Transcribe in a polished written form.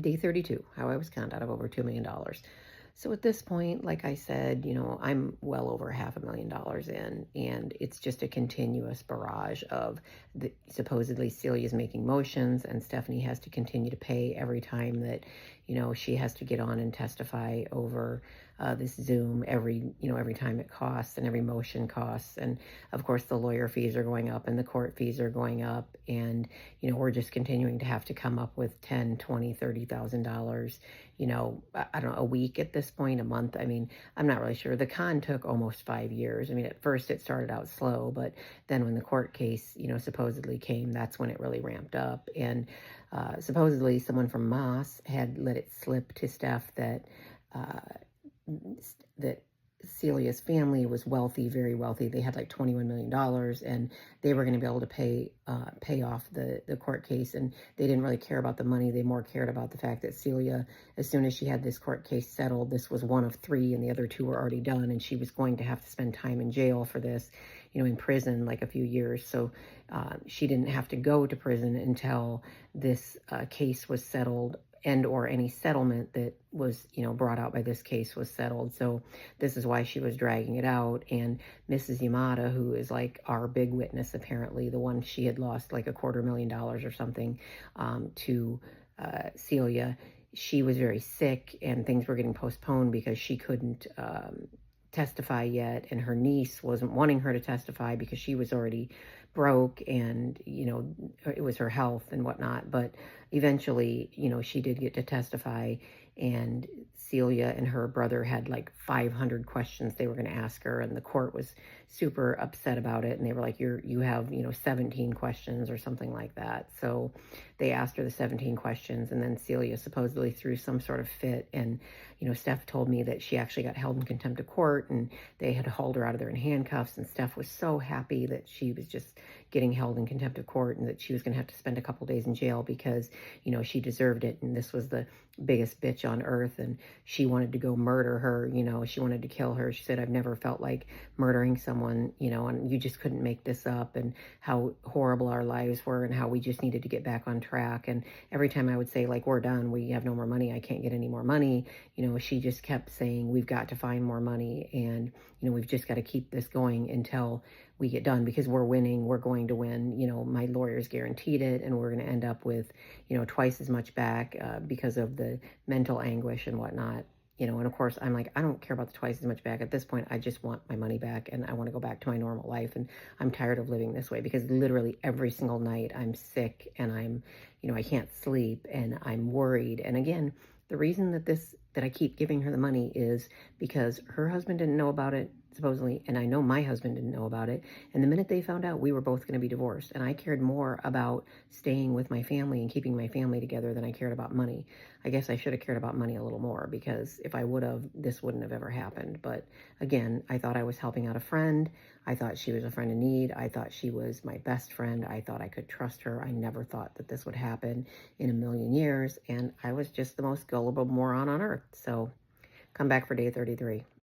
day 32, how I was conned out of over $2 million. So at this point, like I said, I'm well over $500,000 in, and it's just a continuous barrage of supposedly Celia's making motions, and Stephanie has to continue to pay every time that, she has to get on and testify over this Zoom every time it costs and every motion costs. And of course, the lawyer fees are going up and the court fees are going up. And, we're just continuing to have to come up with 10, 20, $30,000, I don't know, a week at this point, a month. I mean, I'm not really sure. The con took almost 5 years. I mean, at first it started out slow, but then when the court case, supposedly came, that's when it really ramped up. And supposedly someone from Moss had let it slip to Steph uh, that Celia's family was wealthy, very wealthy. They had like $21 million, and they were going to be able to pay off the court case. And they didn't really care about the money. They more cared about the fact that Celia, as soon as she had this court case settled, this was one of three, and the other two were already done, and she was going to have to spend time in jail for this, in prison, like a few years. So she didn't have to go to prison until this case was settled, and or any settlement that was brought out by this case was settled. So this is why she was dragging it out. And Mrs. Yamada, who is like our big witness, apparently the one, she had lost like $250,000 or something to Celia, she was very sick and things were getting postponed because she couldn't testify yet, and her niece wasn't wanting her to testify because she was already broke, and it was her health and whatnot. But eventually, she did get to testify, and Celia and her brother had like 500 questions they were going to ask her, and the court was super upset about it, and they were like, you have 17 questions or something like that. So they asked her the 17 questions, and then Celia supposedly threw some sort of fit, and Steph told me that she actually got held in contempt of court, and they had hauled her out of there in handcuffs, and Steph was so happy that she was just getting held in contempt of court, and that she was going to have to spend a couple days in jail because she deserved it, and this was the biggest bitch on earth, and she wanted to go murder her. She wanted to kill her. She said, I've never felt like murdering someone, and you just couldn't make this up, and how horrible our lives were, and how we just needed to get back on track. And every time I would say, like, we're done, we have no more money, I can't get any more money, she just kept saying, we've got to find more money, and we've just got to keep this going until we get done, because we're winning, we're going to win. My lawyers guaranteed it, and we're going to end up with twice as much back because of the mental anguish and whatnot. And of course, I'm like, I don't care about the twice as much back. At this point, I just want my money back, and I want to go back to my normal life. And I'm tired of living this way, because literally every single night I'm sick, and I can't sleep, and I'm worried. And again, the reason that I keep giving her the money is because her husband didn't know about it, supposedly, and I know my husband didn't know about it. And the minute they found out, we were both going to be divorced. And I cared more about staying with my family and keeping my family together than I cared about money. I guess I should have cared about money a little more, because if I would have, this wouldn't have ever happened. But again, I thought I was helping out a friend. I thought she was a friend in need. I thought she was my best friend. I thought I could trust her. I never thought that this would happen in a million years. And I was just the most gullible moron on earth. So come back for day 33.